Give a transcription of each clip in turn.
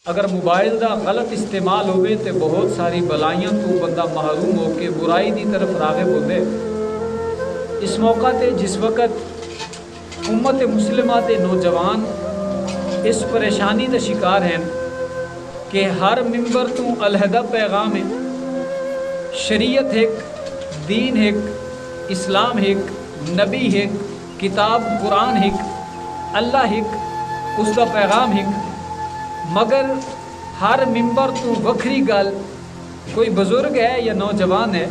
اگر موبائل دا غلط استعمال ہوئے تو بہت ساری بلائیاں تو بندہ محروم ہو کے برائی دی طرف راغب ہوندے۔ اس موقع تے جس وقت امت مسلمہ دے نوجوان اس پریشانی دا شکار ہیں کہ ہر ممبر تو علیحدہ پیغام ہے، شریعت ایک، دین ایک، اسلام ایک، نبی ایک، کتاب قرآن ایک، اللہ ایک، اس دا پیغام ایک، مگر ہر ممبر تو وکھری گل کوئی بزرگ ہے یا نوجوان ہے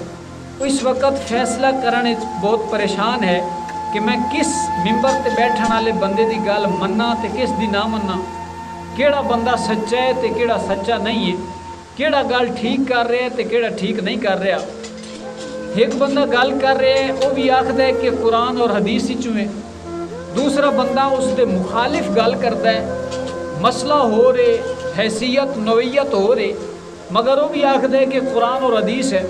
وہ اس وقت فیصلہ کرنے بہت پریشان ہے کہ میں کس ممبر تے بیٹھن والے بندے دی گل مننا تے کس دی نہ مننا، کیڑا بندہ سچا ہے تے کیڑا سچا نہیں ہے، کیڑا گل ٹھیک کر رہا ہے تے کیڑا ٹھیک نہیں کر رہا۔ ایک بندہ گل کر رہا ہے وہ بھی آکھدا ہے کہ قرآن اور حدیث ہی چویں، دوسرا بندہ اس دے مخالف گل کرتا ہے، مسئلہ ہو رہے، حیثیت نوعیت ہو رہے، مگر وہ بھی آکھدا ہے کہ قرآن اور حدیث ہے۔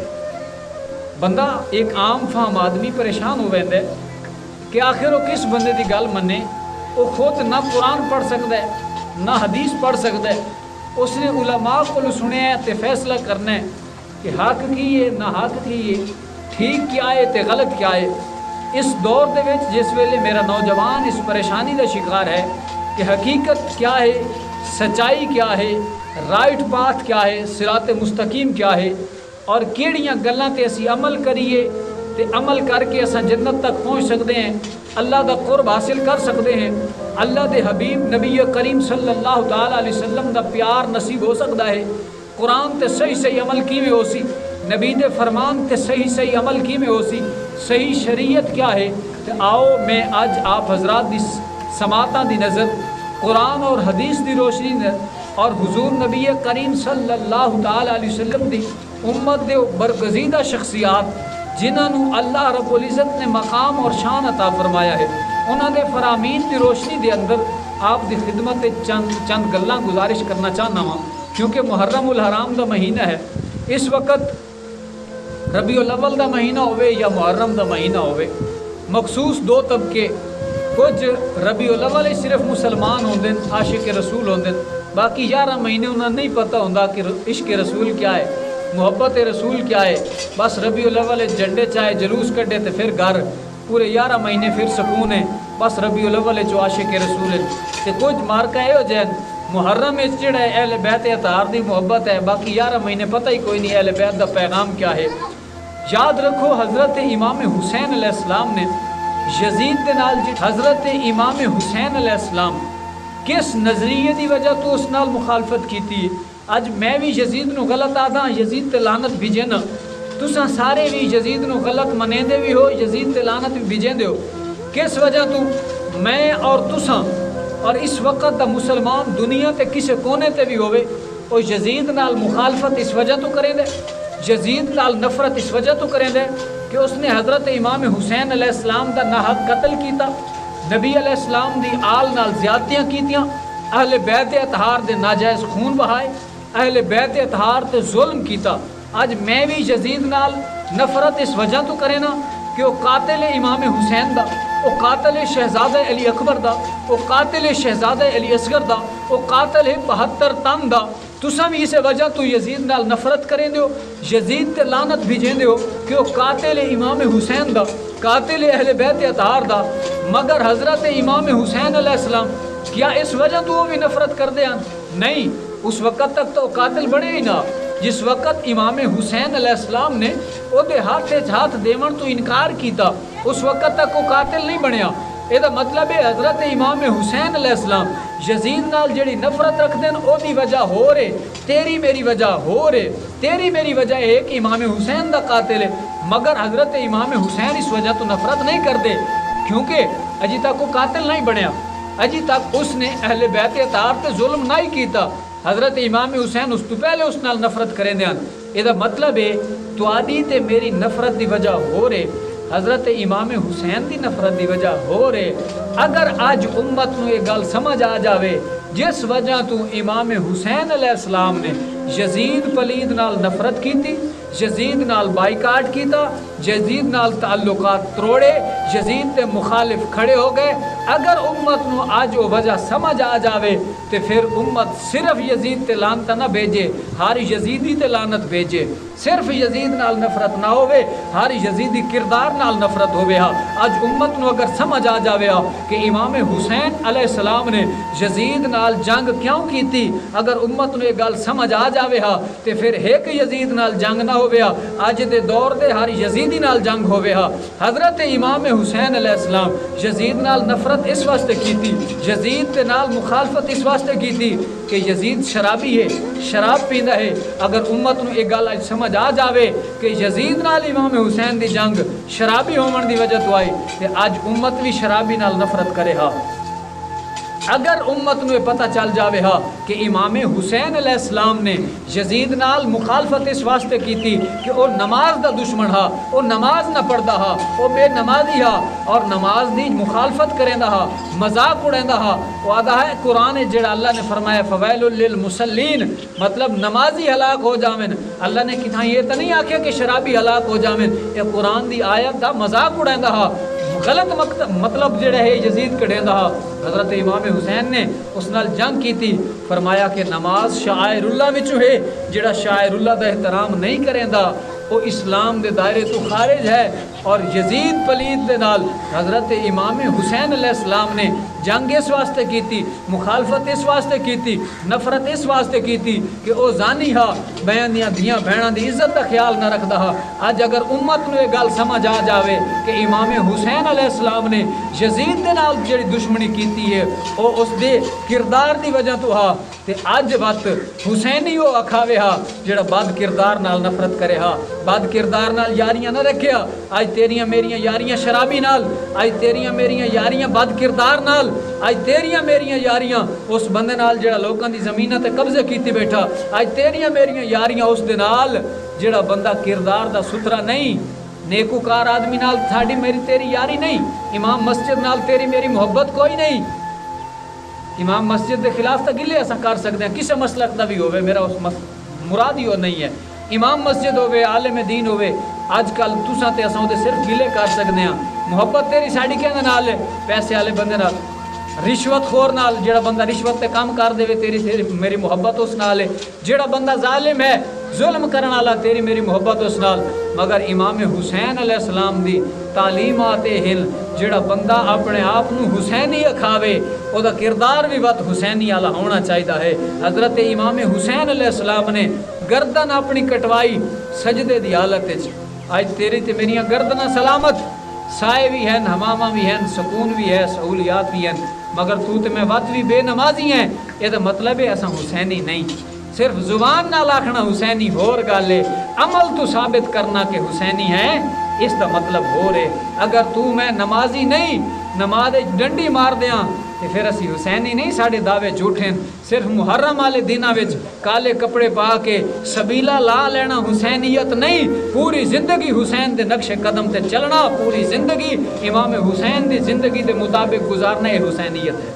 بندہ ایک عام فہم آدمی پریشان ہو ویندا ہے کہ آخر وہ کس بندے دی گل منے۔ وہ خود نہ قرآن پڑھ سکتا ہے نہ حدیث پڑھ سکتا ہے، اس نے علماء کو سنیا ہے تے فیصلہ کرنا ہے کہ حق کی ہے نہ حق کی ہے، ٹھیک کیا ہے تے غلط کیا ہے۔ اس دور دے وچ جس ویلے میرا نوجوان اس پریشانی دا شکار ہے کہ حقیقت کیا ہے، سچائی کیا ہے، رائٹ پاتھ کیا ہے، صراط مستقیم کیا ہے، اور کیڑیاں گلاں تے اسی عمل کریے تے عمل کر کے اساں جنت تک پہنچ سکتے ہیں، اللہ دا قرب حاصل کر سکتے ہیں، اللہ دے حبیب نبی کریم صلی اللہ تعالی علیہ وسلم دا پیار نصیب ہو سکتا ہے۔ قرآن تے صحیح صحیح عمل کیویں ہو سی، نبی دے فرمان تے صحیح صحیح عمل کیویں ہو سی، صحیح شریعت کیا ہے۔ تے آؤ میں اج آپ حضرات دی سماعتاں دی نظر قرآن اور حدیث دی روشنی اور حضور نبی کریم صلی اللہ تعالی علیہ وسلم دی امت دے برگزیدہ شخصیات جنہوں اللہ رب العزت نے مقام اور شان عطا فرمایا ہے، انہوں نے فرامین دی روشنی دے اندر آپ دی خدمت چند گلاں گزارش کرنا چاہنا ہوں، کیونکہ محرم الحرام دا مہینہ ہے۔ اس وقت ربیع الاول دا مہینہ ہوئے یا محرم دا مہینہ ہوئے، مخصوص دو طبقے، کچھ ربیع الاول صرف مسلمان ہوندے عاشق رسول ہوندے، باقی 11 مہینے انہوں نے نہیں پتہ ہوندا کہ عشق رسول کیا ہے، محبت رسول کیا ہے۔ بس ربیع الاول جھنڈے چاہے جلوس کڈے تے پھر گھر، پورے 11 مہینے پھر سکون ہے، بس ربیع الاول جو عاشق رسول ہے۔ تے کچھ مارکا ہے ہو جائیں محرم وچ جڑا ہے اہل بیت اطہار دی محبت ہے، باقی 11 مہینے پتہ ہی کوئی نہیں اہل بیت دا پیغام کیا ہے۔ یاد رکھو حضرت امام حسین علیہ السلام نے یزید دے نال حضرت امام حسین علیہ السلام کس نظریے دی وجہ تو اس نال مخالفت کیتی ہے۔ اج میں بھی یزید نو غلط آدھا، یزید تے لعنت بھیجے نا، تساں سارے بھی یزید نو غلط منیندے بھی ہو، یزید تے لعنت بھی بھیجیندے ہو۔ کس وجہ تو میں اور تساں اور اس وقت دا مسلمان دنیا تے کسے کونے تے بھی ہوئے او یزید نال مخالفت اس وجہ تو کریں دے، یزید نال نفرت اس وجہ تو کریں دے کہ اس نے حضرت امام حسین علیہ السلام دا ناحق قتل کیتا، نبی علیہ السلام دی آل نال زیادتیاں کیتیاں، اہل بیت اطہار دے ناجائز خون بہائے، اہل بیت اطہار تے ظلم کیتا۔ آج میں بھی یزید نال نفرت اس وجہ تو کرے نا کہ وہ قاتل امام حسین دا، وہ قاتل شہزادہ علی اکبر دا، وہ قاتل شہزادہ علی اصغر دا، وہ قاتل 72 تن دا۔ تساں بھی اس وجہ تو یزید نال نفرت کریں دیو، یزید تے لعنت بھیجیں دیو کہ وہ قاتل امام حسین دا، قاتل اہل بیت اطہار دا۔ مگر حضرت امام حسین علیہ السلام کیا اس وجہ تو وہ بھی نفرت کر دے ہیں؟ نہیں، اس وقت تک تو قاتل بنے ہی نہ جس وقت امام حسین علیہ السلام نے وہ دے ہاتھ دیون تو انکار کیتا، اس وقت تک وہ قاتل نہیں بنیا۔ یہ مطلب ہے حضرت امام حسین علیہ السلام یزید نال جڑی نفرت رکھ دین او دی وجہ ہو رہے، تیری میری وجہ ہو رہے، تیری میری وجہ ہے کہ امام حسین دا قاتل ہے، مگر حضرت امام حسین اس وجہ تو نفرت نہیں کر دے کیونکہ اجی تک وہ قاتل نہیں بنیا، اجی تک اس نے اہل بیت اطہار تے ظلم نہیں کیتا۔ حضرت امام حسین اس تو پہلے اس نال نفرت کریں دے۔ یہ مطلب ہے تو آدھی تے میری نفرت دی وجہ ہو رہے، حضرت امام حسین دی نفرت دی وجہ ہو رہے۔ اگر آج امت نو یہ گل سمجھ آ جاوے جس وجہ تو امام حسین علیہ السلام نے یزید پلید نال نفرت کی تھی، یزید نال بائیکاٹ کیتا، یزید نال تعلقات توڑے، یزید تے مخالف کھڑے ہو گئے۔ اگر امت نو آج وہ وجہ سمجھ آ جاوے تو پھر امت صرف یزید تے لانت نہ بھیجے، ہر یزیدی تے لانت بھیجے، صرف یزید نال نفرت نہ ہوئے، ہر یزیدی کردار نال نفرت ہوئے ہا۔ آج امت نو اگر سمجھ آ جاوے ہا کہ امام حسین علیہ السلام نے یزید نال جنگ کیوں کی تھی، اگر امت نو یہ گل سمجھ آ جاوے ہا تو پھر ایک یزید نال جنگ نہ ہوئے ہا، آج دے دور دے ہر یزیدی نال جنگ ہوئے ہا۔ حضرت امام حسین علیہ السلام یزید نال نفرت اس واسطے کی تھی، یزید تے نال مخالفت اس واسطے کی تھی کہ یزید شرابی ہے، شراب پیندا ہے۔ اگر امت نو ایک گل سمجھ آ جاوے کہ یزید نال امام حسین دی جنگ شرابی ہون دی وجہ تو آئی تے اج امت بھی شرابی نال نفرت کرے ہا۔ اگر امت نو پتہ چل جاوے ہا کہ امام حسین علیہ السلام نے یزید نال مخالفت اس واسطے کی تھی کہ وہ نماز دا دشمن ہا، وہ نماز نہ پڑھدا ہا، وہ بے نمازی ہا اور نماز دی مخالفت کریندا ہا، مذاق اڑیندا ہا، وہ آدھا ہے قرآن جڑا اللہ نے فرمایا فویل للمصلین، مطلب نمازی ہلاک ہو جاویں۔ اللہ نے کتھاں یہ تو نہیں آکھیا کہ شرابی ہلاک ہو جاویں، یہ قرآن دی آیت دا مذاق اڑیندا ہا، غلط مطلب جڑا ہے یزید کڑیندا ہا۔ حضرت امام حسین نے اس نال جنگ کی تھی، فرمایا کہ نماز شاعر اللہ وچوں ہے، جڑا شاعر اللہ دا احترام نہیں کریندا وہ اسلام دے دائرے تو خارج ہے۔ اور یزید پلید دے نال حضرت امام حسین علیہ السلام نے جنگ اس واسطے کی تھی، مخالفت اس واسطے کی تھی، نفرت اس واسطے کی تھی کہ او زانی ہا، بیان دیاں بہناں دی عزت دا خیال نہ رکھدا ہا۔ اج اگر امت نو یہ گل سمجھ آ جاوے کہ امام حسین علیہ السلام نے یزید دے نال جڑی دشمنی کیتی ہے او اس دے کردار دی وجہ تو ہا، تے اج وقت حسینی او اکھاوے ہا جڑا بد کردار نال نفرت کرے ہا، بد کردار نال یاریاں نہ رکھیا۔ اج تیریاں میریاں یاریاں شرابی نال، اج تیریاں میریاں یاریاں بد کردار نال، اج تیریاں میریاں یاریاں اس بندے نال جڑا لوکاں دی زمیناں تے قبضے کیتی بیٹھا، اج تیریاں میریاں یاریاں اس دے نال جڑا بندہ کردار دا ستھرا نہیں، نیکوکار آدمی نال ساڈی میری تیری یاری نہیں، امام مسجد نال تیری میری محبت کوئی نہیں۔ امام مسجد دے خلاف تا گلے اساں کر سکتے ہیں، کسے مسلک دا بھی ہوئے، میرا اس مراد ہی وہ نہیں ہے۔ امام مسجد ہوئے، عالم دین ہوئے، آج کل تساں تے اساں دے صرف گلے کر سکتے ہیں۔ محبت تیری ساڈی کہندے نال ہے، پیسے والے بندے نال، رشوت خور نال، جڑا بندہ رشوت تے کام کر دے تیری میری محبت اس نال ہے، جڑا بندہ ظالم ہے ظلم کرن والا تیری میری محبت اس نال۔ مگر امام حسین علیہ السلام دی تعلیمات ہن جڑا بندہ اپنے آپ نو حسینی اکھاوے او دا کردار بھی بات حسینی والا ہونا چاہیدا ہے۔ حضرت امام حسین علیہ السلام نے گردن اپنی کٹوائی سجدے دی حالت وچ، آج تیری تے میریاں گردناں سلامت، سائے بھی ہیں، حمامہ بھی ہیں، سکون بھی ہے، سہولیات بھی ہیں، مگر تو تے میں وقت بھی بے نمازی ہیں۔ یہ دا مطلب ہے اساں حسینی نہیں، صرف زبان نال آکھنا حسینی ہور گل ہے، عمل تو ثابت کرنا کہ حسینی ہے اس دا مطلب ہو رہے۔ اگر تو میں نمازی نہیں، نماز ڈنڈی مار دیاں تے پھر اسی حسینی نہیں، ساڑھے دعوے جھوٹیں۔ صرف محرم والے دنوں وچ کالے کپڑے پا کے سبیلا لا لینا حسینیت نہیں، پوری زندگی حسین دے نقش قدم تے چلنا، پوری زندگی امام حسین دی زندگی دے مطابق گزارنا یہ حسینیت ہے۔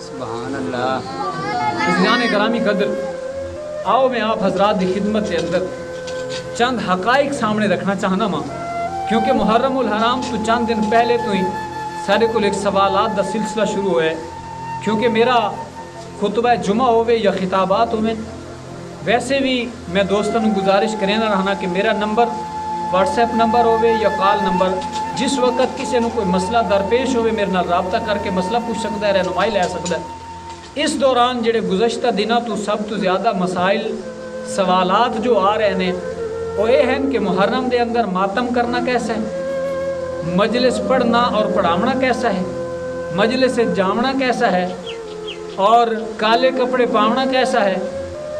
سبحان اللہ۔ عزیزان گرامی قدر، آؤ میں آپ حضرات دی خدمت کے اندر چند حقائق سامنے رکھنا چاہنا ماں، کیونکہ محرم الحرام تو چند دن پہلے تو ہی سارے کو ایک سوالات دا سلسلہ شروع ہوئے، کیونکہ میرا خطبہ جمعہ ہوئے یا خطابات ہوئے، ویسے بھی میں دوستوں کو گزارش کریں نہ رہنا کہ میرا نمبر واٹس ایپ نمبر ہوئے یا کال نمبر، جس وقت کسی نے کوئی مسئلہ درپیش ہوئے میرے نال رابطہ کر کے مسئلہ پوچھ سکتا ہے، رہنمائی لے سکتا ہے۔ اس دوران جڑے گزشتہ دنوں تو سب تو زیادہ مسائل سوالات جو آ رہے ہیں وہ یہ ہیں کہ محرم دے اندر ماتم کرنا کیسا ہے، مجلس پڑھنا اور پڑھاونا کیسا ہے، مجلس جامنا کیسا ہے، اور کالے کپڑے پاونا کیسا ہے۔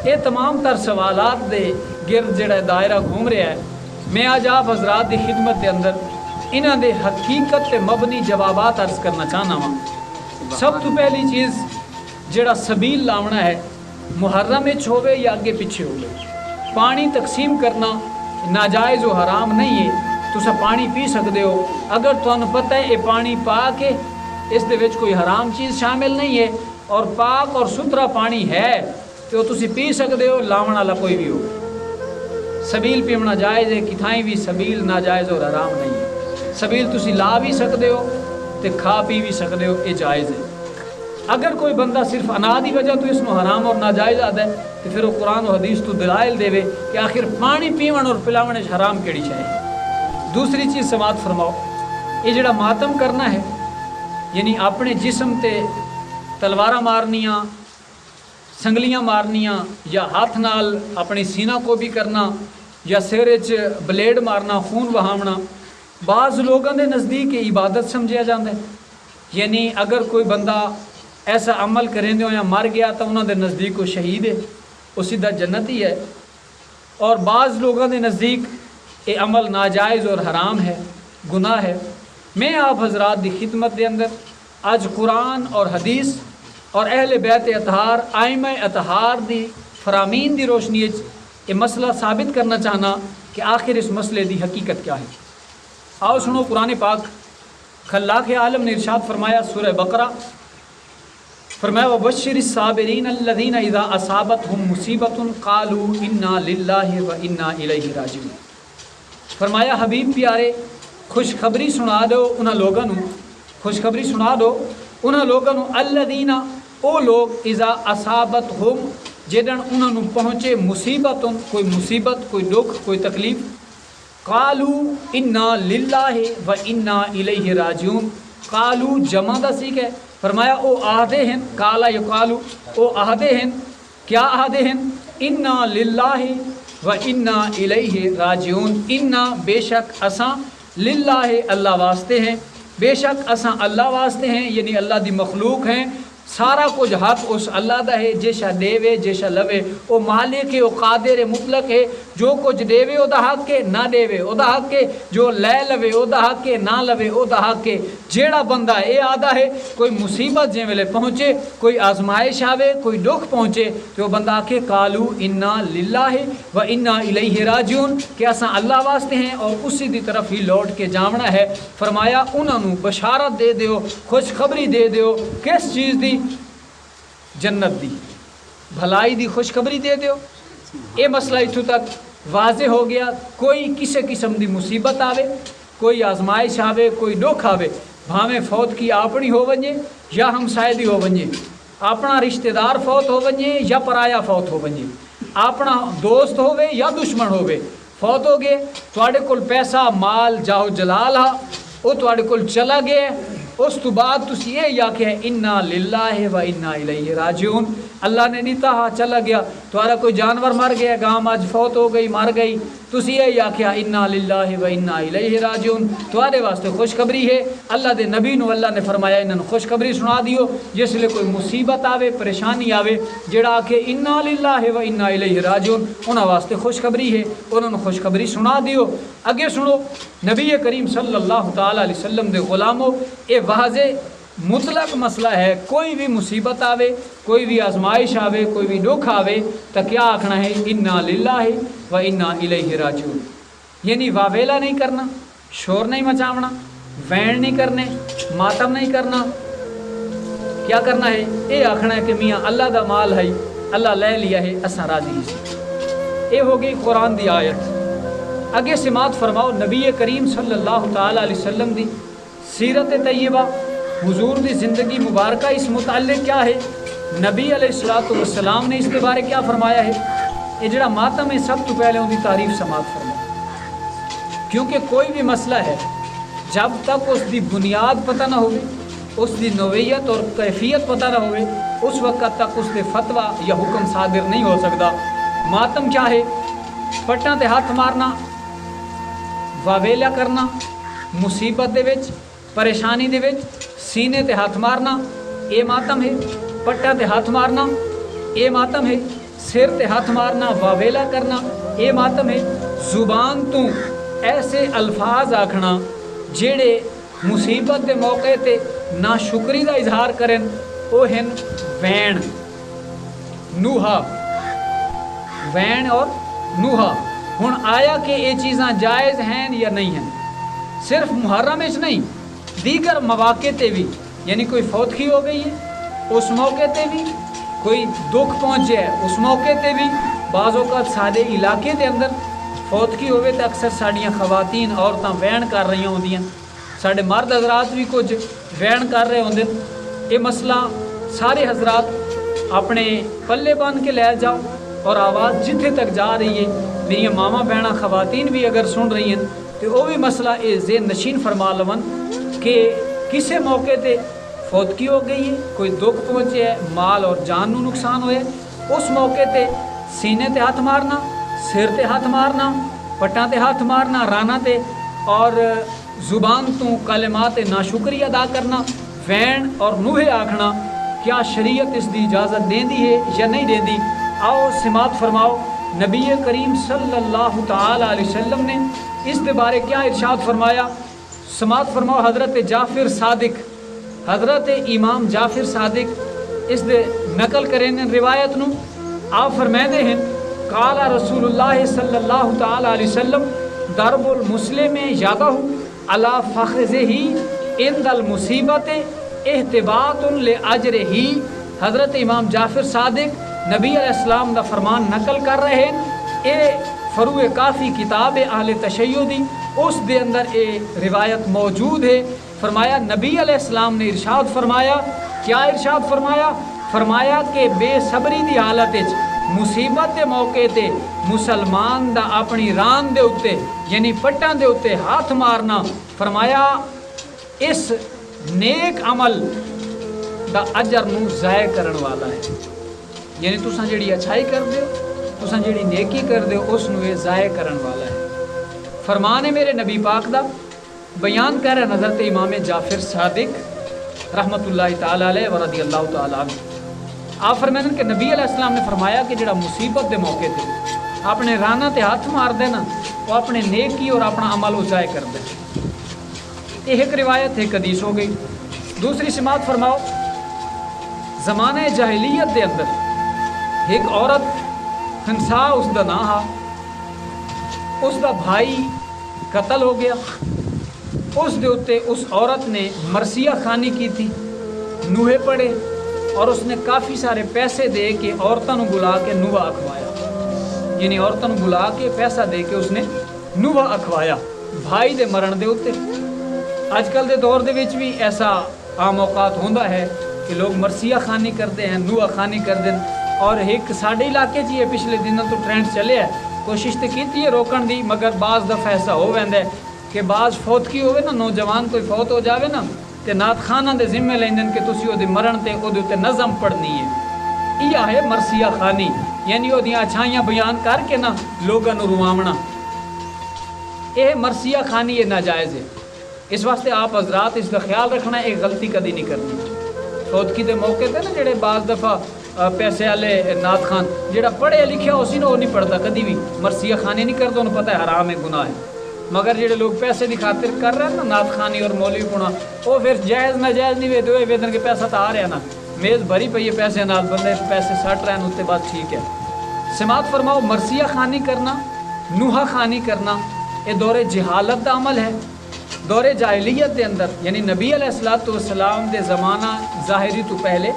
یہ تمام تر سوالات دے گرد جڑا دائرہ گھوم رہا ہے۔ میں آج آپ حضرات دی خدمت دے اندر انہاں دے حقیقت تے مبنی جوابات عرض کرنا چاہنا ہوں۔ سب تو پہلی چیز جڑا سبیل لاونا ہے، محرم وچ ہوئے یا اگے پیچھے ہوئے، پانی تقسیم کرنا ناجائز و حرام نہیں ہے، تسا پانی پی سکتے ہو۔ اگر تمہیں پتہ ہے یہ پانی پا کے اس دے وچ کوئی حرام چیز شامل نہیں ہے، اور پاک اور ستھرا پانی ہے تو تسی پی سکتے ہو، لاون والا کوئی بھی ہو۔ سبیل پیونا جائز ہے، کتھائیں بھی سبیل ناجائز اور حرام نہیں ہے۔ سبیل تسی لا بھی سکتے ہو تے کھا پی بھی سکتے ہو، یہ جائز ہے۔ اگر کوئی بندہ صرف انا دی وجہ تو اس کو حرام اور ناجائز آتا ہے تو پھر وہ قرآن و حدیث تو دلائل دے کہ آخر پانی پیون اور پلاون حرام کیڑی ہے۔ دوسری چیز سماعت فرماؤ، یہ جڑا ماتم کرنا ہے یعنی اپنے جسم تے تلواراں مارنیاں، سنگلیاں مارنیاں، یا ہاتھ نال اپنی سینہ کو بھی کرنا، یا سر وچ بلیڈ مارنا، خون بہاونا، بعض لوگوں کے نزدیک یہ عبادت سمجھا جاتا ہے۔ یعنی اگر کوئی بندہ ایسا عمل کریں دے یا مر گیا تو انہوں دے نزدیک وہ شہید ہے، وہ سیدھا جنتی ہے۔ اور بعض لوگوں کے نزدیک یہ عمل ناجائز اور حرام ہے، گناہ ہے۔ میں آپ حضرات دی خدمت دے اندر آج قرآن اور حدیث اور اہل بیت اطہار، ائمہ اطہار دی فرامین دی روشنی یہ مسئلہ ثابت کرنا چاہنا کہ آخر اس مسئلے دی حقیقت کیا ہے۔ آؤ سنو قرآن پاک، خلاق عالم نے ارشاد فرمایا سورہ بقرہ، فرمایا وَبَشِّرِ الصَّابِرِينَ الَّذِينَ إِذَا أَصَابَتْهُمْ مُصِيبَةٌ قَالُوا إِنَّا لِلَّهِ وَإِنَّا إِلَيْهِ رَاجِعُونَ۔ فرمایا حبیب پیارے خوشخبری سنا دو انہاں لوگوں، خوشخبری سنا دو انہاں لوگوں، الذین او لوگ اذا اصابتہم جدن انہوں پہنچے مصیبت، کوئی مصیبت، کوئی دکھ، کوئی تکلیف، قالوا انا للہ و انا الیہ راجعون۔ قالوا جمع دا سیکھ ہے، فرمایا او آہدے ہیں، کالا یقالو او آہدے ہیں، کیا آہدے ہیں؟ انا للہ و انا الیہ راجعون، انا بے شک اساں، للہ اللہ واسطے ہیں، بے شک اساں اللہ واسطے ہیں، یعنی اللہ دی مخلوق ہیں، سارا کچھ حق اس اللہ دا ہے، جیشا دیوے جیشا لوے، او مالک ہے، او قادر مطلق ہے، جو کچھ دیوے او دا حق ہے، نہ دیوے او دا حق ہے، جو لے لوے او دا حق ہے، نہ لوے او دا حق ہے۔ جیڑا بندہ اے آدھا ہے کوئی مصیبت جے ویلے پہنچے، کوئی آزمائش آوے، کوئی دکھ پہنچے تو وہ بندہ آکے قالو انا للہ و انا الیہ راجعون، کہ اساں اللہ واسطے ہیں اور اسی دی طرف ہی لوٹ کے جاونا ہے۔ فرمایا انہوں بشارت دے دیو، خوشخبری دے دیو، کس چیز دی؟ جنت دی، بھلائی دی خوشخبری دے دیو۔ یہ مسئلہ اتھوں تک واضح ہو گیا۔ کوئی کسی قسم دی مصیبت آوے، کوئی آزمائش آوے، کوئی دکھ آوے، بھاویں فوت کی اپنی ہو ونجے یا ہمسائے دی ہو ونجے، اپنا رشتہ دار فوت ہو ونجے یا پرایا فوت ہو ونجے، اپنا دوست ہووے یا دشمن ہووے، فوت ہو گئے، تواڈے کول پیسہ مال جاہو جلال ہا وہ تواڈے کول چلا گیا، اس تو بعد تسی یہ آکھیا انا للہ و انا الیہ راجعون، اللہ نے نہیں کہا چلا گیا، تمہارا کوئی جانور مر گیا، گام آج فوت ہو گئی، مر گئی، تسی یہ آکھیا انا للہ و انا الیہ راجعون، تمہارے واسطے خوشخبری ہے۔ اللہ دے نبی نو اللہ نے فرمایا انہوں خوشخبری سنا دیو، جس لئے کوئی مصیبت آوے، پریشانی آوے، جڑا آکھے انا للہ و انا الیہ راجعون، انہوں واسطے خوشخبری ہے، انہوں نے خوشخبری سنا دیو۔ اگے سنو، نبی کریم صلی اللہ تعالی علیہ وسلم دے غلاموں، اے واضح مطلق مسئلہ ہے، کوئی بھی مصیبت آوے، کوئی بھی آزمائش آوے، کوئی بھی دکھ آوے تو کیا آکھنا ہے؟ انا للہ و انا الیہ راجعون، یعنی واویلا نہیں کرنا، شور نہیں مچاونا، وین نہیں کرنے، ماتم نہیں کرنا، کیا کرنا ہے؟ یہ آکھنا ہے کہ میاں اللہ دا مال ہے، اللہ لے لیا ہے، اساں راضی ہیں۔ یہ ہوگی قرآن دی آیت۔ اگے سماعت فرماؤ نبی کریم صلی اللہ تعالی علیہ وسلم دی سیرت طیبہ، حضور دی زندگی مبارکہ اس متعلق کیا ہے؟ نبی علیہ السلام نے اس کے بارے کیا فرمایا ہے؟ یہ جڑا ماتم ہے سب تو پہلے ان کی تعریف سماعت فرماؤ، کیونکہ کوئی بھی مسئلہ ہے جب تک اس دی بنیاد پتہ نہ ہوئے، اس دی نوعیت اور کیفیت پتہ نہ ہوئے، اس وقت تک اس دے فتویٰ یا حکم صادر نہیں ہو سکتا۔ ماتم کیا ہے؟ پٹاں تے ہاتھ مارنا، واویلا کرنا، مصیبت دے وچ، پریشانی دے وچ سینے تے ہاتھ مارنا، اے ماتم ہے۔ پٹا تے ہاتھ مارنا، اے ماتم ہے۔ سر تے ہاتھ مارنا، واویلا کرنا، اے ماتم ہے۔ زبان تو ایسے الفاظ آکھنا جڑے مصیبت دے موقع تے ناشکری دا اظہار کریں، او ہن وین، نوحہ، وین اور نوحہ۔ ہن آیا کہ یہ چیزاں جائز ہیں یا نہیں ہیں؟ صرف محرم وچ نہیں، دیگر مواقع تے بھی، یعنی کوئی فوتگی ہو گئی ہے، اس موقع تے بھی کوئی دکھ پہنچے ہے، اس موقع تے بھی بعض اوقات سارے علاقے دے اندر فوتگی ہوئے تو اکثر ساڑیاں خواتین عورتاں وین کر رہی ہوندیاں، ساڑے مرد حضرات بھی کچھ وین کر رہے ہوندے۔ یہ مسئلہ سارے حضرات اپنے پلے باندھ کے لے جاؤ اور آواز جتھے تک جا رہی ہے، میری ماما بہنہ خواتین بھی اگر سن رہی ہیں تو وہ بھی مسئلہ یہ ذہن نشین فرما لون کہ کسے موقع تے فوتگی ہو گئی ہے، کوئی دکھ پہنچے ہے، مال اور جان نو نقصان ہوئے، اس موقع تے سینے تے ہاتھ مارنا، سر تے ہاتھ مارنا، پٹاں تے ہاتھ مارنا، رانا تے اور زبان تو کلمات ناشکری ادا کرنا، وین اور نوہے آکھنا، کیا شریعت اس دی اجازت دیندی ہے یا نہیں دیندی؟ آؤ سماعت فرماؤ نبی کریم صلی اللہ تعالی علیہ وسلم نے اس دے بارے کیا ارشاد فرمایا؟ سماعت فرماؤ حضرت جعفر صادق، حضرت امام جعفر صادق اس دے نقل کریں روایت نو، آپ فرمائے ہیں قال رسول اللہ صلی اللہ تعالی علیہ وسلم ضرب المسلم یادہ علی فخذہ عند المصیبت احتباط لاجرہ۔ حضرت امام جعفر صادق نبی علیہ السلام دا فرمان نقل کر رہے ہیں، اے فروع کافی کتاب اہل تشیع دی، اس دے اندر اے روایت موجود ہے۔ فرمایا نبی علیہ السلام نے ارشاد فرمایا، کیا ارشاد فرمایا؟ فرمایا کہ بے صبری دی حالت وچ مصیبت دے موقع تے مسلمان دا اپنی ران دے اتے یعنی پٹاں دے اتے ہاتھ مارنا، فرمایا اس نیک عمل دا اجر نو ضائع کرن والا ہے، یعنی تساں جڑی اچھائی کر دیو، تساں جڑی نیکی کر دیو، اس نو یہ ضائع کرن والا ہے۔ فرمان ہے میرے نبی پاک دا، بیان کر رہے حضرت امام جعفر صادق رحمت اللہ تعالی علیہ ورضی اللہ تعالی عنہ۔ آپ فرمائیں کہ نبی علیہ السلام نے فرمایا کہ جڑا مصیبت دے موقع تے اپنے رانا تے ہاتھ مار دے نا، وہ اپنے نیکی اور اپنا عمل ضائع کر دے۔ یہ ایک روایت ایک حدیث ہو گئی۔ دوسری سماعت فرماؤ، زمانہ جاہلیت دے اندر ایک عورت خنسا اس دا نا ہا، اس دا بھائی قتل ہو گیا، اس دے اتے اس عورت نے مرثیہ خانی کی تھی، نوہے پڑے اور اس نے کافی سارے پیسے دے کے عورتوں بلا کے نوہ اکھوایا، یعنی عورتوں بلا کے پیسہ دے کے اس نے نوہ اکھوایا بھائی دے مرن دے اتے۔ آج کل دے دور دے وچ بھی ایسا عام اوقات ہوندا ہے کہ لوگ مرثیہ خانی کرتے ہیں، نوہ خانی کر دیں، اور ایک ساڑھے علاقے چ یہ پچھلے دنوں تو ٹرینڈ چلے ہے، کوشش تو کیتی ہے روکن دی، مگر بعض دفعہ ایسا ہو ویندا ہے کہ بعض فوتگی ہوئے نا، نوجوان کوئی فوت ہو جاوے نا تے نعت خانہ دے ذمہ لیندن کہ تسی او دے مرن تے او دے تے نظم پڑھنی ہے۔ یہ ہے مرثیہ خانی، یعنی او دیاں اچھائیاں بیان کر کے نا لوگاں نو رواونا۔ یہ مرثیہ خانی یہ ناجائز ہے، اس واسطے آپ حضرات اس کا خیال رکھنا، ایک غلطی کدی نہیں کرنی۔ فوتگی دے موقع تے نا جڑے بعض دفعہ پیسے والے نعت خان جڑا پڑھے لکھیا اسی نے وہ نہیں پڑھتا، کدی بھی مرثیہ خانی نہیں کرتا، انہوں پتہ ہے حرام ہے، گناہ ہے۔ مگر جڑے لوگ پیسے دی خاطر کر رہے ہیں نا نعت خانی اور مولوی پونا، وہ پھر جائز ناجائز نہیں ویدے ہوئے ویدن کے پیسہ تو آ رہا نا، میز بھری پئی ہے پیسے نال، بندے پیسے سٹ رہے ہیں، اس کے بعد ٹھیک ہے۔ سماعت فرماؤ، مرثیہ خانی کرنا، نوحہ خانی کرنا، یہ دور جہالت دا عمل ہے۔ دور جاہلیت دے اندر یعنی نبی علیہ السلام دے زمانہ ظاہری تو پہلے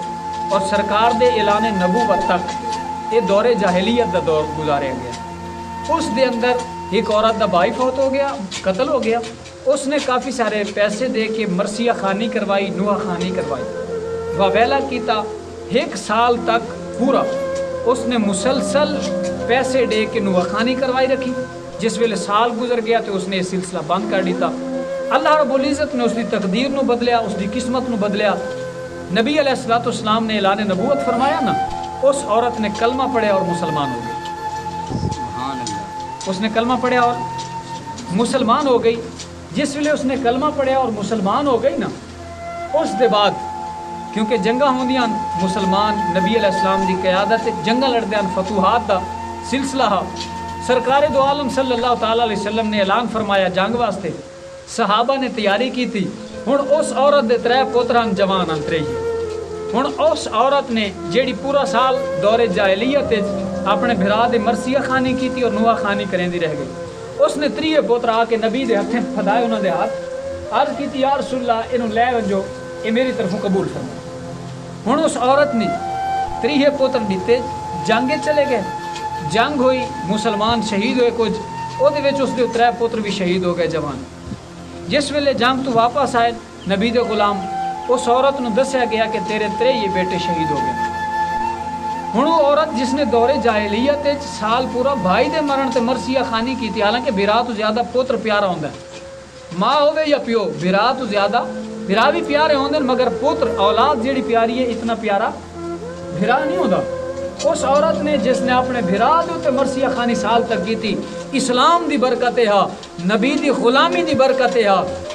اور سرکار دے اعلان نبوت تک یہ دور جاہلیت دا دور گزاریا گیا۔ اس دے اندر ایک عورت دا بھائی فوت ہو گیا، قتل ہو گیا، اس نے کافی سارے پیسے دے کے مرثیہ خانی کروائی، نوحہ خانی کروائی، واویلا کیتا، 1 سال تک پورا اس نے مسلسل پیسے دے کے نوحہ خانی کروائی رکھی۔ جس ویلے سال گزر گیا تو اس نے یہ سلسلہ بند کر دیتا۔ اللہ رب العزت نے اس دی تقدیر نو بدلیا، اس دی قسمت نو بدلیا۔ نبی علیہ السلام نے اعلان نبوت فرمایا نا، اس عورت نے کلمہ پڑھیا اور مسلمان ہو گئی۔ سبحان اللہ۔ اس نے کلمہ پڑھیا اور مسلمان ہو گئی۔ جس ویلے اس نے کلمہ پڑھیا اور مسلمان ہو گئی نا، اس دے بعد کیونکہ جنگاں ہوندیاں مسلمان نبی علیہ السلام دی قیادت جنگاں لڑدیاں، فتوحات دا سلسلہ، سرکار دو عالم صلی اللہ تعالی علیہ وسلم نے اعلان فرمایا جنگ واسطے، صحابہ نے تیاری کی تھی۔ ہن اس عورت دے 3 پوتران جوان انترے ہی، ہن اس عورت نے جیڑی پورا سال دور جاہلیت اپنے بھرا دے مرثیہ خانی کی تھی اور نوحہ خانی کریں دی رہ گئی، اس نے 3 پوتر آ کے نبی دے ہتھیں پھدائے، انہوں دے ہاتھ عرض کی تھی یا رسول اللہ انہوں لے ونجو، یہ میری طرفوں قبول فرما۔ ہن اس عورت نے 3 پتر دیتے، جنگ چلے گئے، جنگ ہوئی، مسلمان شہید ہوئے کچھ، وہ اس کے 3 پتر بھی شہید ہو گئے جوان۔ جس ویلے جنگ تو واپس آئے نبی دے غلام، اس عورت نو دسیا گیا کہ تیرے 3 بیٹے شہید ہو گئے۔ ہن وہ عورت جس نے دور جاہلیت سال پورا بھائی دے مرن تے مرثیہ خانی کی تھی، حالانکہ بھرا تو زیادہ پتر پیارا ہوندا ہے، ماں ہوے یا پیو، بھرا تو زیادہ، بھرا بھی پیارے ہوندے مگر پتر اولاد جیڑی پیاری ہے اتنا پیارا بھرا نہیں ہوندا۔ اس عورت نے جس نے اپنے بھرا دے تے مرثیہ خانی سال تک کی تھی، اسلام دی برکت ہے، نبی دی غلامی دی برکت ہے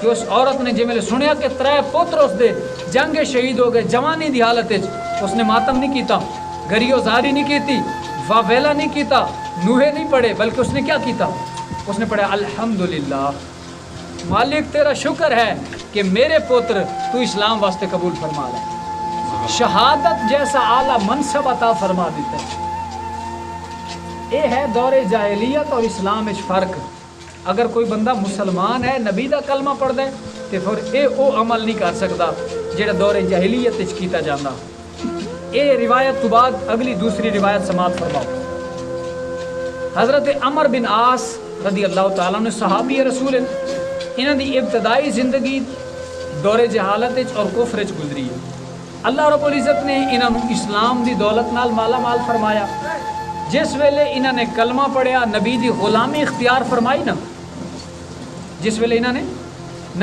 کہ اس عورت نے جے میں سنیا کہ 3 پتر اس دے جنگ شہید ہو گئے جوانی دی حالت وچ، اس نے ماتم نہیں کیتا، گریو زاری نہیں کیتی، واویلا نہیں کیتا، نوحے نہیں پڑھے، بلکہ اس نے کیا کیتا؟ اس نے پڑھا الحمدللہ، مالک تیرا شکر ہے کہ میرے پتر تو اسلام واسطے قبول فرما لے، شہادت جیسا اعلیٰ منصب عطا فرما دیتا ہے۔ یہ ہے دور جاہلیت اور اسلام وچ فرق۔ اگر کوئی بندہ مسلمان ہے، نبی دا کلمہ پڑھدا ہے تے پھر اے او عمل نہیں کر سکتا جڑا دور جاہلیت وچ کیتا جاندا۔ اے روایت تو بعد اگلی دوسری روایت سماعت فرماؤ۔ حضرت عمر بن عاص رضی اللہ تعالیٰ عنہ صحابی رسول ہیں، انہاں دی ابتدائی زندگی دور جہالت وچ اور کفر وچ گزری ہے۔ اللہ رب العزت نے انہاں نوں اسلام دی دولت نال مالا مال فرمایا۔ جس ویلے انہاں نے کلمہ پڑھیا، نبی دی غلامی اختیار فرمائی نا، جس ویلے انہاں نے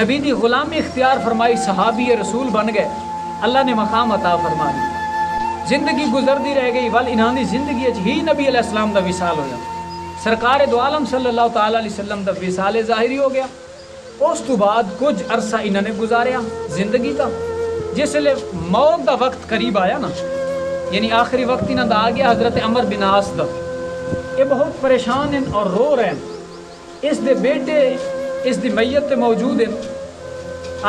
نبی دی غلامی اختیار فرمائی، صحابی رسول بن گئے، اللہ نے مقام عطا فرما دی۔ زندگی گزرتی رہ گئی، ول انہاں دی زندگی ہی نبی علیہ السلام دا وصال ہویا، سرکار دو عالم صلی اللہ تعالی علیہ وسلم دا وصال ظاہری ہو گیا۔ اس تو بعد کچھ عرصہ انہاں نے گزاریا زندگی دا، جس لئے موت دا وقت قریب آیا نا، یعنی آخری وقت انہاں دا آ گیا حضرت عمر بن عاص دا، یہ بہت پریشان ہیں اور رو رہے ہیں۔ اس دے بیٹے اس دی میت تے موجود ہیں،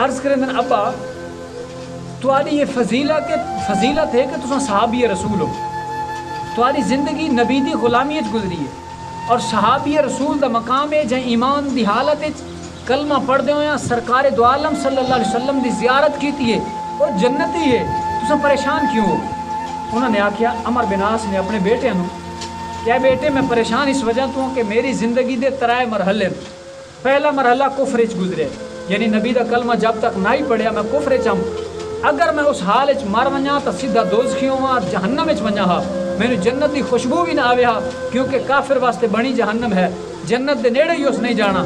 عرض کریں دن ابا تمہاری یہ فضیلت ہے کہ تم صحابی رسول ہو، تمہاری زندگی نبی دی غلامیت گزری ہے، اور صحابی رسول دا مقام ہے جہاں ایمان دی حالت کلمہ پڑھ دے ہویا سرکار دو عالم صلی اللہ علیہ وسلم دی زیارت کیتی ہے، وہ جنتی ہے، تم پریشان کیوں ہو؟ انہوں نے آکھیا، عمر بن عاص نے اپنے بیٹے نو کیا بیٹے میں پریشان اس وجہ تو ہوں کہ میری زندگی دے 3 مرحلے، پہلا مرحلہ کفر وچ گزرے، یعنی نبی دا کلمہ جب تک نہیں پڑھیا میں کفر وچ ہوں، اگر میں اس حال وچ مر ونجاں تو سیدھا دوزخی ہواں، جہنم وچ ونجاں ہا، مینوں جنت دی خوشبو بھی نہ آوے ہا، کیونکہ کافر واسطے بنی جہنم ہے، جنت دے نیڑے ہی اس نہیں جانا۔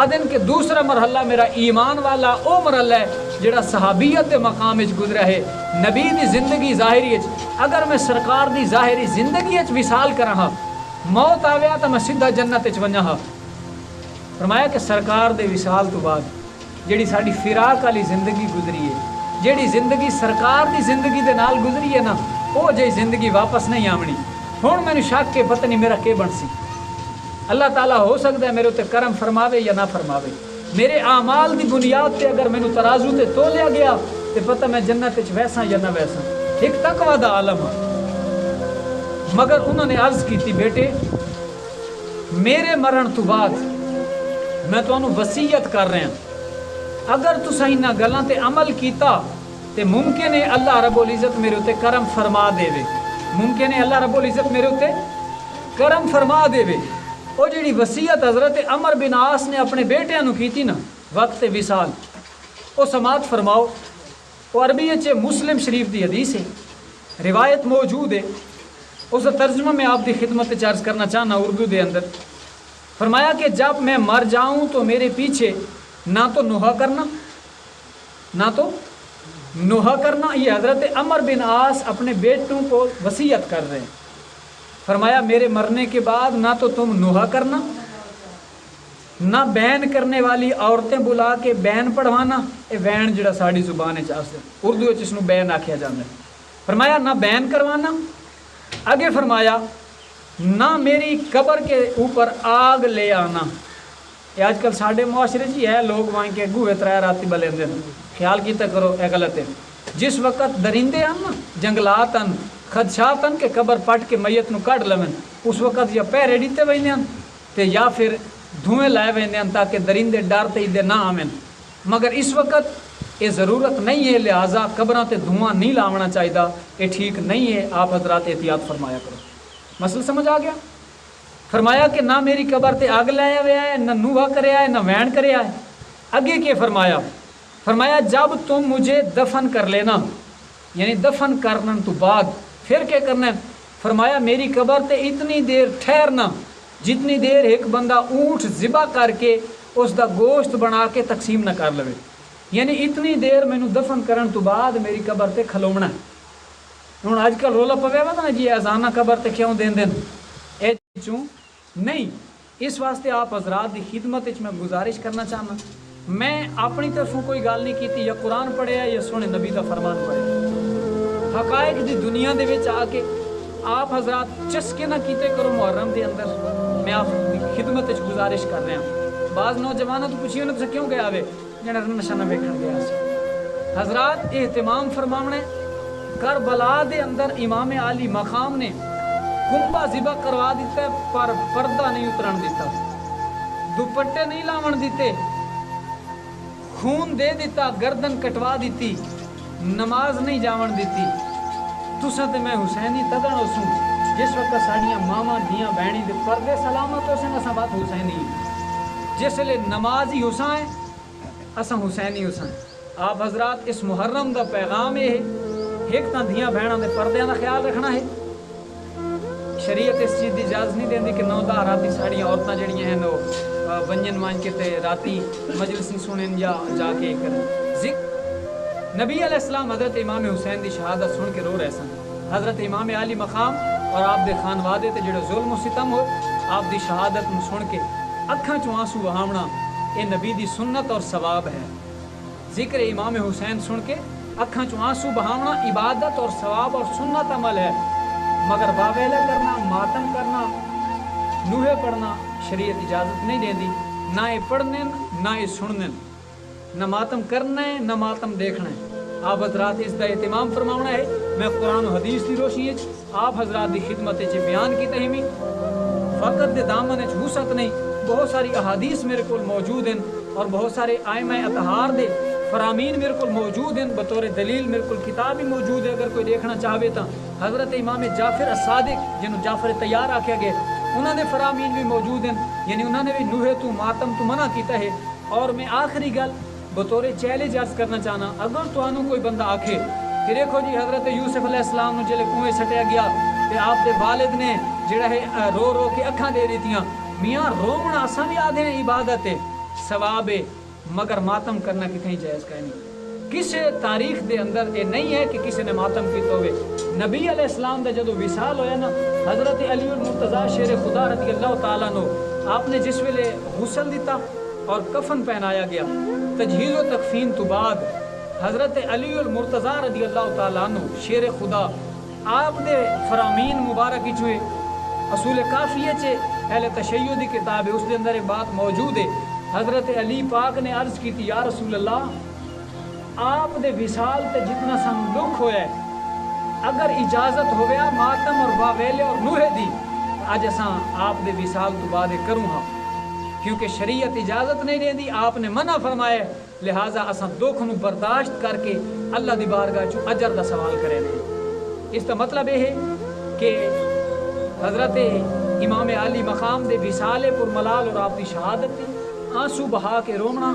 آدن کہ دوسرا مرحلہ میرا ایمان والا او مرحلہ ہے جڑا صحابیت دے مقام وچ گزرا ہے، نبی دی زندگی ظاہری وچ، اگر میں سرکار دی ظاہری زندگی وچ وصال کراں ہا، موت آویا تو میں سیدھا جنت وچ ونجاں ہا۔ فرمایا کہ سرکار دے وصال تو بعد جڑی ساڈی فراق والی زندگی گزری ہے، جڑی زندگی سرکار دی زندگی دے نال گزری ہے نا، وہ جی زندگی واپس نہیں آمنی۔ ہن مینوں شک کے پتہ نہیں میرا کی بن سی، اللہ تعالیٰ ہو سکتا ہے میرے تے کرم فرماوے یا نہ فرماوے، میرے اعمال دی بنیاد تے اگر مینوں ترازو تے تولیا گیا تے پتہ میں جنت وچ ویسا یا نہ ویسا، ایک تقوی دا عالم ہے۔ مگر انہوں نے عرض کی تھی، بیٹے میرے مرن تو بعد میں تانوں وصیت کر رہا ہوں، اگر تساں انہاں گلاں تے عمل کیتا تے ممکن ہے اللہ رب العزت میرے تے کرم فرما دے وے، ممکن ہے اللہ رب العزت میرے تے کرم فرما دے وے۔ وہ جڑی وصیت حضرت عمر بن عاص نے اپنے بیٹیاں نو کی تھی نا وقت وصال، وہ سماعت فرماؤ۔ وہ عربی وچ مسلم شریف دی حدیث ہے، روایت موجود ہے، اس کا ترجمہ میں آپ دی خدمت وچ عرض کرنا چاہنا اردو دے اندر۔ فرمایا کہ جب میں مر جاؤں تو میرے پیچھے نہ تو نوحہ کرنا، نہ تو نوحہ کرنا۔ یہ حضرت عمر بن عاص اپنے بیٹوں کو وصیت کر رہے ہیں۔ فرمایا میرے مرنے کے بعد نہ تو تم نوحہ کرنا، نہ بین کرنے والی عورتیں بلا کے بین پڑھوانا، اے بین جڑا ساڑی زبان ہے اردو اس نو بین آکھیا جاتا ہے۔ فرمایا نہ بین کروانا، آگے فرمایا نہ میری قبر کے اوپر آگ لے آنا۔ یہ آج کل ساڑھے معاشرے جی ہے، لوگ وہاں کے گوہے 3 راتی بلیندے ہیں، خیال کیتا کرو اے غلط ہے۔ جس وقت درندے آن نا، جنگلات آن، خدشات آن کے قبر پٹ کے میت نو کٹ لویں، اس وقت یا پہرے ڈیتے ویندے ہیں تے یا پھر دھوئیں لائے ویندے ہیں تاکہ درندے ڈرتے ہی دے نہ آمیں۔ مگر اس وقت یہ ضرورت نہیں ہے، لہٰذا قبراں تے دھواں نہیں لاونا چاہیے، یہ ٹھیک نہیں ہے، آپ حضرات احتیاط فرمایا کرو۔ مسئلہ سمجھ آ گیا؟ فرمایا کہ نہ میری قبر تے آگ لایا ہوا ہے، نہ نوحہ کریا ہے، نہ وین کریا ہے۔ اگے کے فرمایا جب تم مجھے دفن کر لینا، یعنی دفن کرنے تو بعد پھر کیا کرنا ہے؟ فرمایا میری قبر تے اتنی دیر ٹھہرنا جتنی دیر ایک بندہ اونٹ ذبح کر کے اس دا گوشت بنا کے تقسیم نہ کر لوے، یعنی اتنی دیر مینوں دفن کرن تو بعد میری قبر تے کھلونا ہے۔ ہن اج کل رولا پویا وا نا جی اذانہ قبر تے کیوں دین اے چوں نہیں، اس واسطے آپ حضرات دی خدمت وچ میں گزارش کرنا چاہنا، میں اپنی طرفوں کوئی گل نہیں کیتی، یا قرآن پڑھیا یا سونے نبی دا فرمان پڑھیا، حقائق دی دنیا دے وچ آ کے آپ حضرات چسکے نہ کیتے کرو محرم دے اندر، میں آپ دی خدمت وچ گزارش کر رہا ہوں۔ بعض نوجوانوں تو پوچھیے نا کیوں گیا وے، جڑا نشہ نہ ویکھن گیا سی۔ حضرات اہتمام فرماونا ہے، کربلا دے اندر امام علی مقام نے کنبا ذبح کروا دیتا ہے پر پردہ نہیں اترن دیتا، دوپٹے نہیں لاون دیتے، خون دے دیتا، گردن کٹوا دیتی، نماز نہیں جاون دیتی۔ تساں تے میں حسینی تدن ہو سوں جس وقت ساڑیاں ماما دھیاں بہنی دے پردے سلامت ہو سن، اساں بات حسینی جس لئے نمازی حسین اساں حسینی حسین۔ آپ حضرات اس محرم دا پیغام یہ ہے، ایک تاں دھیاں بہنوں دے پردیاں دا خیال رکھنا ہے، شریعت اس چیز دی اجازت نہیں دیندی کہ 9 راتی ساڑیاں عورتاں جڑیاں ہیں وہ بنجن مان کے تے راتی مجلس سنن یا جا کے کریں ذکر۔ نبی علیہ السلام حضرت امام حسین دی شہادت سن کے رو رہے سن، حضرت امام علی مقام اور آپ دے خانوادے تے جڑے ظلم و ستم ہو، آپ دی شہادت نو سن کے اکھاں چوں آنسو بہاونا اے نبی دی سنت اور ثواب ہے۔ ذکر امام حسین سن کے اکھاں چوں آنسو بہاونا عبادت اور ثواب اور سنت عمل ہے، مگر واویلا کرنا، ماتم کرنا، نوحے پڑھنا شریعت اجازت نہیں دیندی، نہ یہ پڑھنے نہ یہ سننے، نہ ماتم کرنا ہے نہ ماتم دیکھنا ہے۔ آپ حضرات اس دا اہتمام فرماونا ہے۔ میں قرآن و حدیث دی روشنی آپ حضرات دی خدمت بیان کی تہمی فقط دے دامن وسعت نہیں، بہت ساری احادیث میرے کو موجود ہیں اور بہت سارے ائمہ اطہار دے فرامین میرے کو موجود ہیں، بطور دلیل میرے کو کتاب بھی موجود ہے، اگر کوئی دیکھنا چاہے تو حضرت امام جعفر الصادق جنہوں جعفر طیار آکھیا گیا، انہوں نے فرامین بھی موجود ہیں، یعنی انہوں نے بھی نوحے تو ماتم تو منع کیتا ہے۔ اور میں آخری گل بطور چیلنج عرض کرنا چاہنا، اگر تو کوئی بندہ آکھے کہ دیکھو جی حضرت یوسف علیہ السلام جلے کنویں سٹیا گیا تے آپ دے والد نے جڑا ہے رو رو کے اکھاں دے دیتیاں، میاں رونا اساں بھی آدھے عبادت ہے، ثواب ہے، مگر ماتم کرنا کتنے جائز کا نہیں۔ کسی تاریخ دے اندر یہ نہیں ہے کہ کسی نے ماتم کیتا ہوئے۔ نبی علیہ السلام دا جدو وصال ہویا نا، حضرت علی المرتضیٰ شیر خدا رضی اللہ تعالیٰ نو آپ نے جس ویلے غسل دیتا اور کفن پہنایا گیا، تجہیز و تکفین تو بعد حضرت علی المرتضیٰ رضی اللہ تعالیٰ عنہ شیر خدا آپ دے فرامین مبارک چوئے اصول کافیے چے اہل تشیع دی کتاب ہے، اس دے اندر ایک بات موجود ہے۔ حضرت علی پاک نے عرض کی تھی، یا رسول اللہ آپ دے وصال تے جتنا سن دکھ ہویا ہے، اگر اجازت ہویا ماتم اور واویلے اور نوحے دی اج اساں آپ دے وصال تو بعد کروں ہاں، کیونکہ شریعت اجازت نہیں دیں دی، آپ نے منع فرمایا، لہٰذا اساں دکھ نو برداشت کر کے اللہ دی بارگاہ چوں اجر دا سوال کریں گے۔ اس کا مطلب یہ ہے کہ حضرت امام علی مقام دے وصال پر ملال اور آپ کی شہادت دی آنسو بہا کے رونا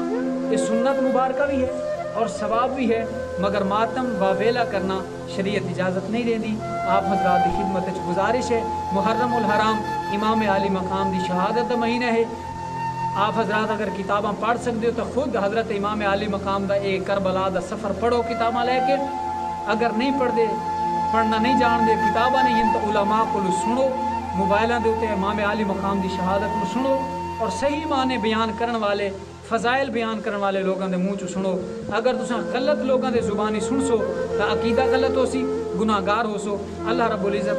یہ سنت مبارکہ بھی ہے اور ثواب بھی ہے، مگر ماتم واویلا کرنا شریعت اجازت نہیں دیندی۔ آپ حضرات کی خدمت گزارش ہے، محرم الحرام امام علی مقام دی شہادت دا مہینہ ہے، آپ حضرات اگر کتاباں پڑھ سکتے ہو تو خود حضرت امام علی مقام دا ایک کربلا دا سفر پڑھو کتاباں لے کے، اگر نہیں پڑھتے پڑھنا نہیں جان دے کتاباں نہیں ہیں تو علماء کو سنو، موبائلاں دے اوتے امام علی مقام دی شہادت کو سنو اور صحیح معنی بیان کرن والے فضائل بیان کرن والے لوگوں دے منہ چ سنو۔ اگر تساں غلط لوگوں دے زبانی سن سو تو عقیدہ غلط ہو سی، گناہ گار ہو سو۔ اللہ رب العزت